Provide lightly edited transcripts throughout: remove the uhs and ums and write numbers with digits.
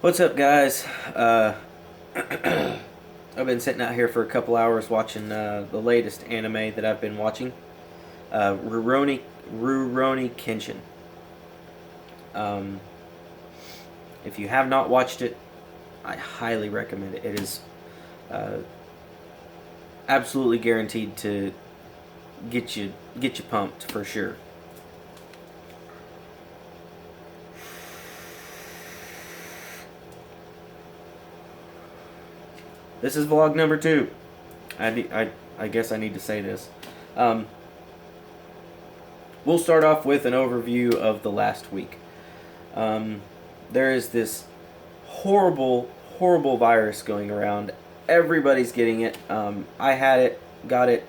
What's up, guys? I've been sitting out here for a couple hours watching the latest anime that I've been watching, Rurouni Kenshin. Um, if you have not watched it, I highly recommend it. It is uh, absolutely guaranteed to get you pumped for sure. This is vlog number 2. I guess I need to say this. Um, we'll start off with an overview of the last week. There is this horrible, horrible virus going around. Everybody's getting it. I had it, got it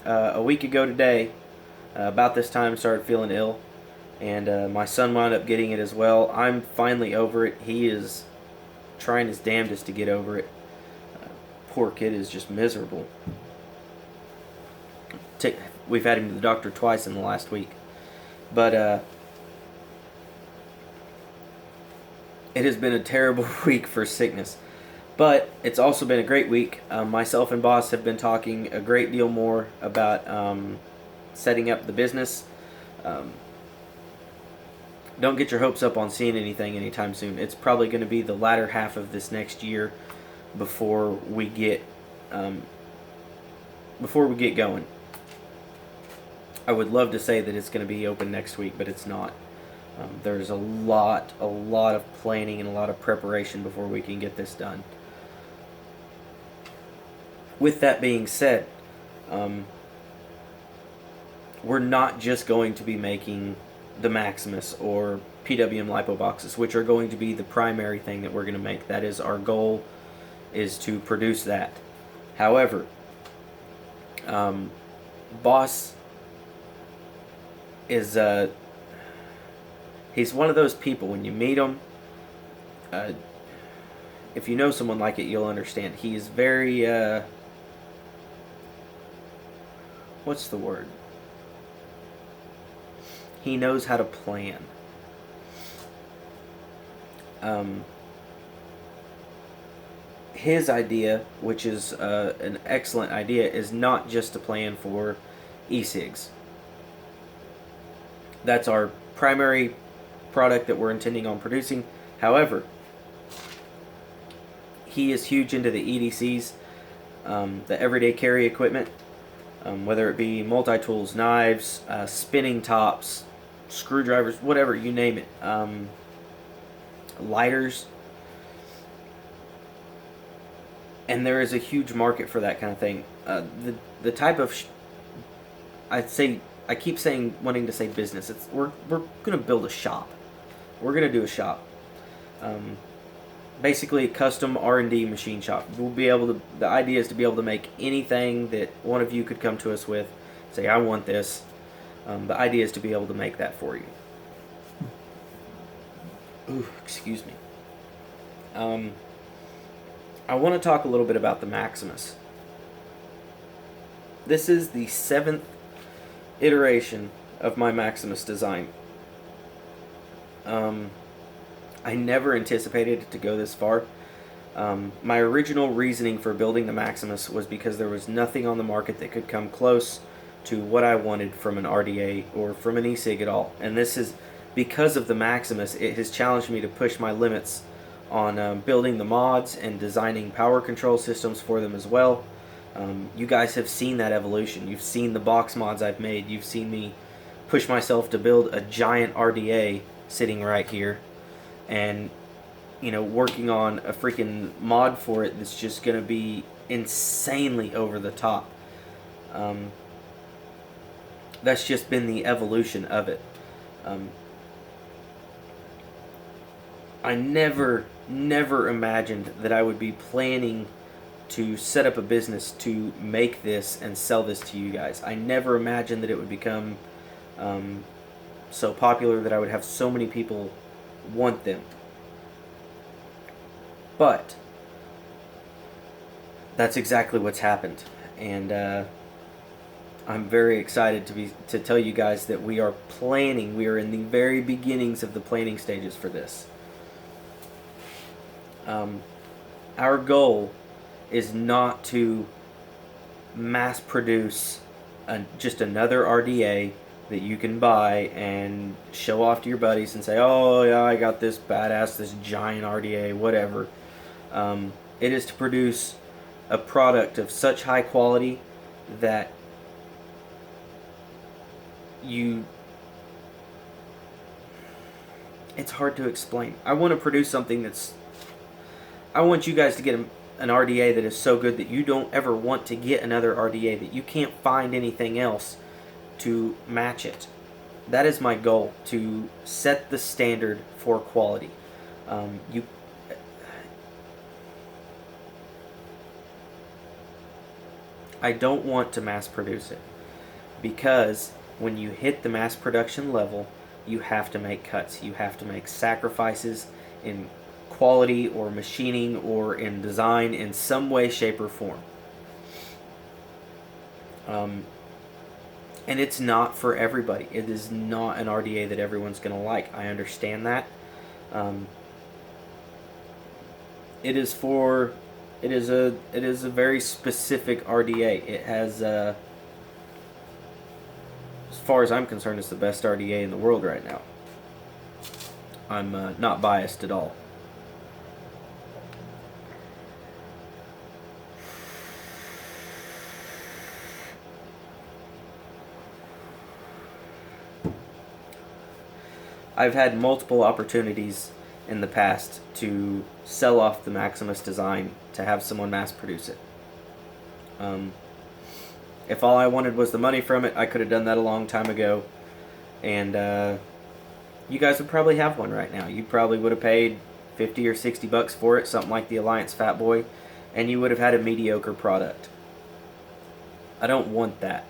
a week ago today. About this time, started feeling ill, and my son wound up getting it as well. I'm finally over it. He is trying his damnedest to get over it. Poor kid is just miserable. We've had him to the doctor twice in the last week, but it has been a terrible week for sickness. But it's also been a great week. Myself and Boss have been talking a great deal more about setting up the business. Um, don't get your hopes up on seeing anything anytime soon. It's probably going to be the latter half of this next year before we get um, going. I would love to say that it's going to be open next week, but it's not. There's a lot of planning and a lot of preparation before we can get this done. With that being said, we're not just going to be making the Maximus or PWM lipo boxes, which are going to be the primary thing that we're going to make. That is our goal, is to produce that. However, Boss is he's one of those people, when you meet him, if you know someone like it, you'll understand. He is very what's the word? He knows how to plan. His idea, which is an excellent idea, is not just to plan for e-cigs. That's our primary product that we're intending on producing. However, he is huge into the EDCs, the everyday carry equipment, whether it be multi-tools, knives, spinning tops, screwdrivers, whatever, you name it, lighters. And there is a huge market for that kind of thing. The type of I keep saying, wanting to say business. We're gonna build a shop. We're gonna do a shop. Basically, a custom R&D machine shop. We'll be able to. The idea is to be able to make anything that one of you could come to us with. Say, I want this. The idea is to be able to make that for you. Ooh, excuse me. I want to talk a little bit about the Maximus. This is the 7th iteration of my Maximus design. I never anticipated it to go this far. My original reasoning for building the Maximus was because there was nothing on the market that could come close to what I wanted from an RDA or from an e-cig at all. And this is because of the Maximus. It has challenged me to push my limits on building the mods and designing power control systems for them as well. You guys have seen that evolution. You've seen the box mods I've made. You've seen me push myself to build a giant RDA sitting right here, and working on a freaking mod for it that's just going to be insanely over the top. That's just been the evolution of it. I never imagined that I would be planning to set up a business to make this and sell this to you guys. I never imagined that it would become so popular that I would have so many people want them. But that's exactly what's happened, and I'm very excited to tell you guys that we are planning. We are in the very beginnings of the planning stages for this. Um, our goal is not to mass produce just another RDA that you can buy and show off to your buddies and say, oh yeah, I got this badass, this giant RDA, whatever. It is to produce a product of such high quality that it's hard to explain. I want to produce something I want you guys to get an RDA that is so good that you don't ever want to get another RDA, that you can't find anything else to match it. That is my goal, to set the standard for quality. I don't want to mass produce it, because when you hit the mass production level, you have to make cuts. You have to make sacrifices in quality or machining or in design in some way, shape, or form. And it's not for everybody. It is not an RDA that everyone's going to like. I understand that. It is a very specific RDA. It has, as far as I'm concerned, it's the best RDA in the world right now. I'm not biased at all. I've had multiple opportunities in the past to sell off the Maximus design to have someone mass produce it. If all I wanted was the money from it, I could have done that a long time ago. And you guys would probably have one right now. You probably would have paid 50 or 60 bucks for it, something like the Alliance Fat Boy, and you would have had a mediocre product. I don't want that.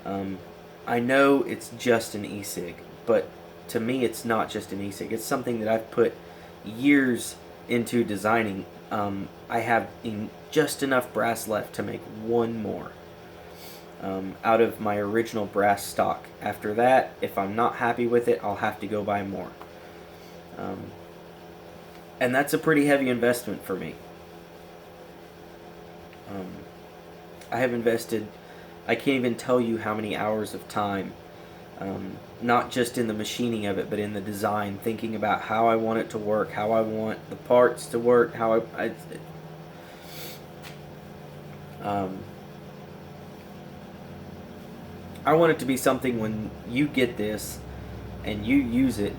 I know it's just an e-cig, but to me it's not just an e-cig. It's something that I've put years into designing. I have just enough brass left to make one more out of my original brass stock. After that, if I'm not happy with it, I'll have to go buy more. And that's a pretty heavy investment for me. I have invested, I can't even tell you how many hours of time, not just in the machining of it, but in the design, thinking about how I want it to work, how I want the parts to work, how I want it to be something when you get this and you use it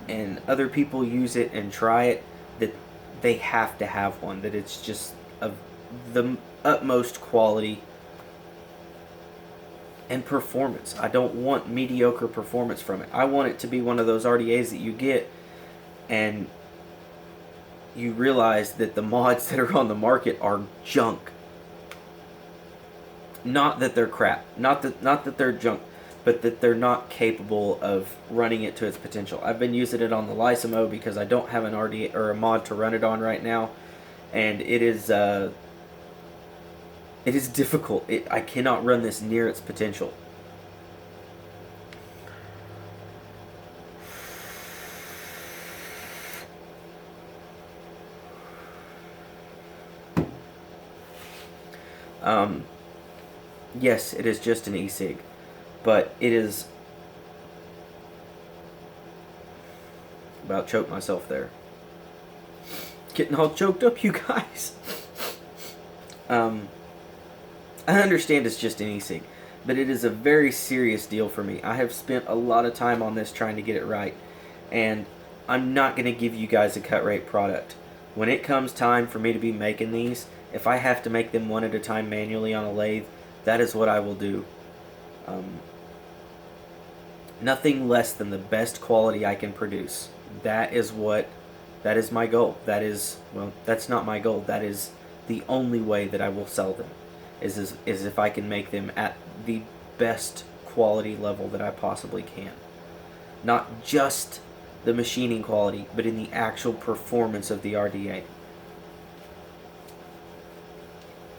and other people use it and try it, that they have to have one, that it's just of the utmost quality and performance. I don't want mediocre performance from it. I want it to be one of those RDAs that you get and you realize that the mods that are on the market are junk. Not that they're crap, not that they're junk, but that they're not capable of running it to its potential. I've been using it on the Lysamo because I don't have an RDA or a mod to run it on right now, and it is difficult. I cannot run this near its potential. Yes, it is just an e-cig, but it is... About choked myself there. Getting all choked up, you guys. I understand it's just an e-cig, but it is a very serious deal for me. I have spent a lot of time on this trying to get it right, and I'm not going to give you guys a cut rate product. When it comes time for me to be making these, if I have to make them one at a time manually on a lathe, that is what I will do. Nothing less than the best quality I can produce. That is my goal. That's not my goal. That is the only way that I will sell them, is if I can make them at the best quality level that I possibly can. Not just the machining quality, but in the actual performance of the RDA.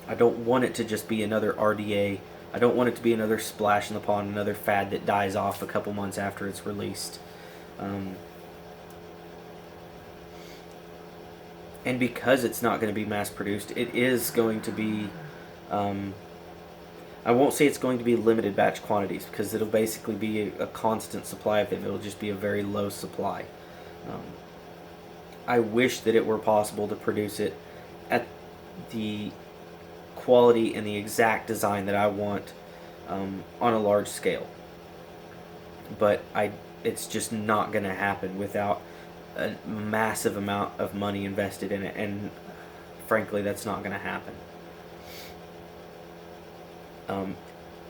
I don't want it to just be another RDA. I don't want it to be another splash in the pond, another fad that dies off a couple months after it's released. And because it's not going to be mass produced, it is going to be, I won't say it's going to be limited batch quantities, because it'll basically be a constant supply of them. It'll just be a very low supply. Um, I wish that it were possible to produce it at the quality and the exact design that I want, on a large scale. But it's just not going to happen without a massive amount of money invested in it, and frankly, that's not going to happen. Um,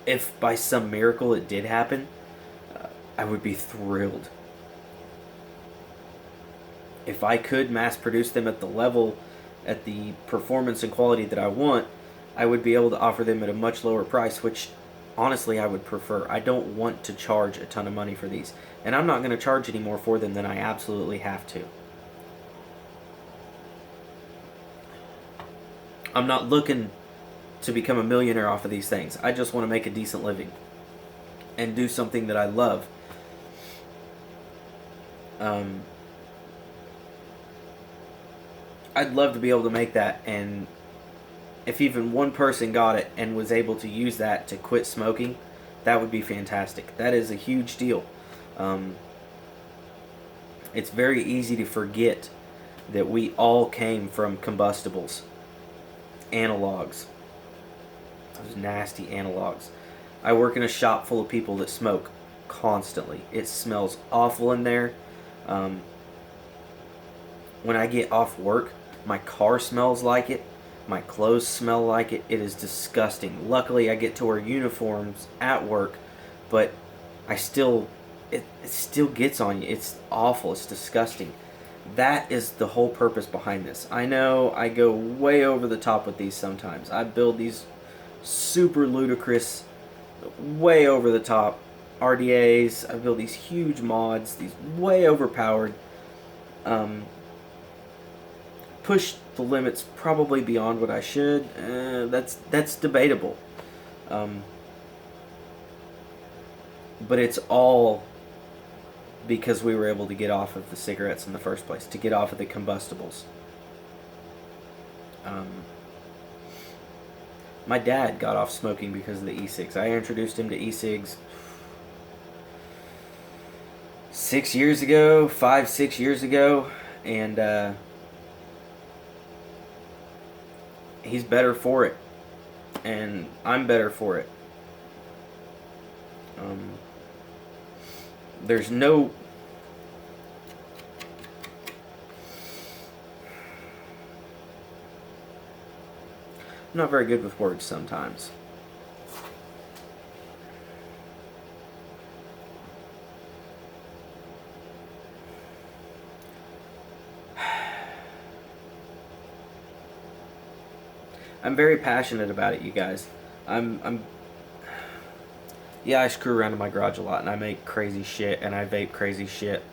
if by some miracle it did happen, I would be thrilled. If I could mass produce them at the level, at the performance and quality that I want, I would be able to offer them at a much lower price, which honestly I would prefer. I don't want to charge a ton of money for these, and I'm not going to charge any more for them than I absolutely have to. I'm not looking to become a millionaire off of these things. I just want to make a decent living and do something that I love. I'd love to be able to make that, and if even one person got it and was able to use that to quit smoking, that would be fantastic. That is a huge deal. It's very easy to forget that we all came from combustibles, analogs, those nasty analogs. I work in a shop full of people that smoke constantly. It smells awful in there. When I get off work, my car smells like it. My clothes smell like it. It is disgusting. Luckily, I get to wear uniforms at work, but it still gets on you. It's awful. It's disgusting. That is the whole purpose behind this. I know I go way over the top with these sometimes. I build these super ludicrous, way over the top RDAs. I build these huge mods, these way overpowered. Push the limits probably beyond what I should. That's debatable. But it's all because we were able to get off of the cigarettes in the first place, to get off of the combustibles. My dad got off smoking because of the e-cigs. I introduced him to e-cigs 6 years ago, 5-6 years ago, and he's better for it, and I'm better for it. There's no... I'm not very good with words sometimes. I'm very passionate about it, you guys. Yeah, I screw around in my garage a lot, and I make crazy shit, and I vape crazy shit.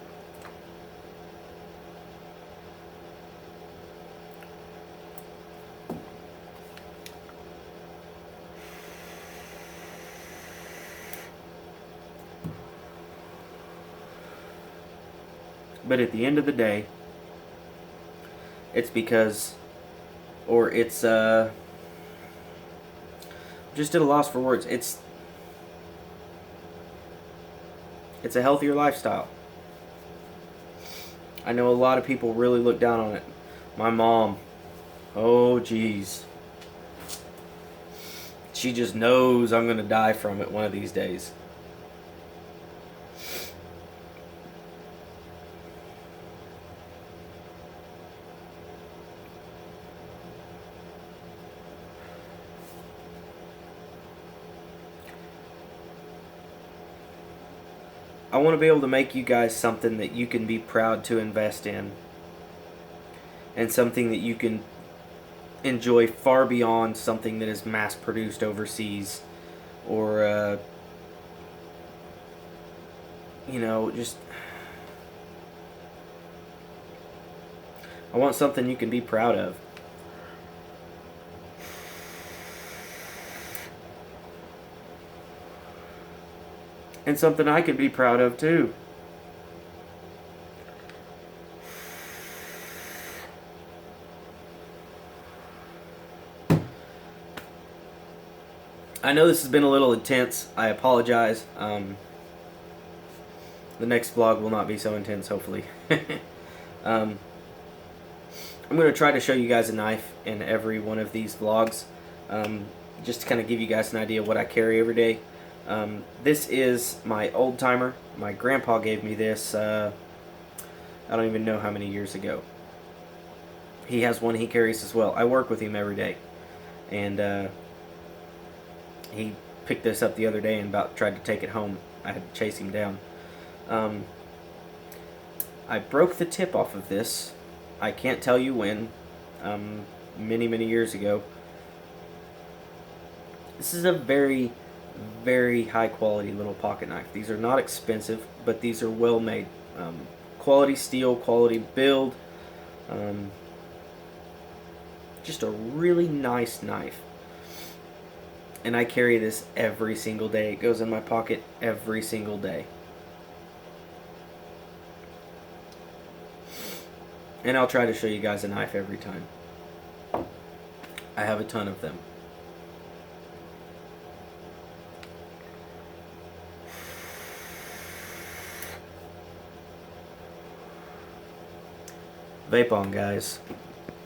But at the end of the day, it's because, or it's, just at a loss for words. It's a healthier lifestyle. I know a lot of people really look down on it. My mom, oh geez, she just knows I'm gonna die from it one of these days. I want to be able to make you guys something that you can be proud to invest in, and something that you can enjoy far beyond something that is mass produced overseas, or just I want something you can be proud of. And something I can be proud of too. I know this has been a little intense. I apologize. The next vlog will not be so intense, hopefully. I'm going to try to show you guys a knife in every one of these vlogs, just to kind of give you guys an idea of what I carry every day. This is my old timer. My grandpa gave me this, I don't even know how many years ago. He has one he carries as well. I work with him every day. And he picked this up the other day and about tried to take it home. I had to chase him down. I broke the tip off of this. I can't tell you when. Many years ago. This is a very, very high quality little pocket knife. These are not expensive, but these are well made. Quality steel, quality build. Just a really nice knife. And I carry this every single day. It goes in my pocket every single day. And I'll try to show you guys a knife every time. I have a ton of them. Vape on, guys.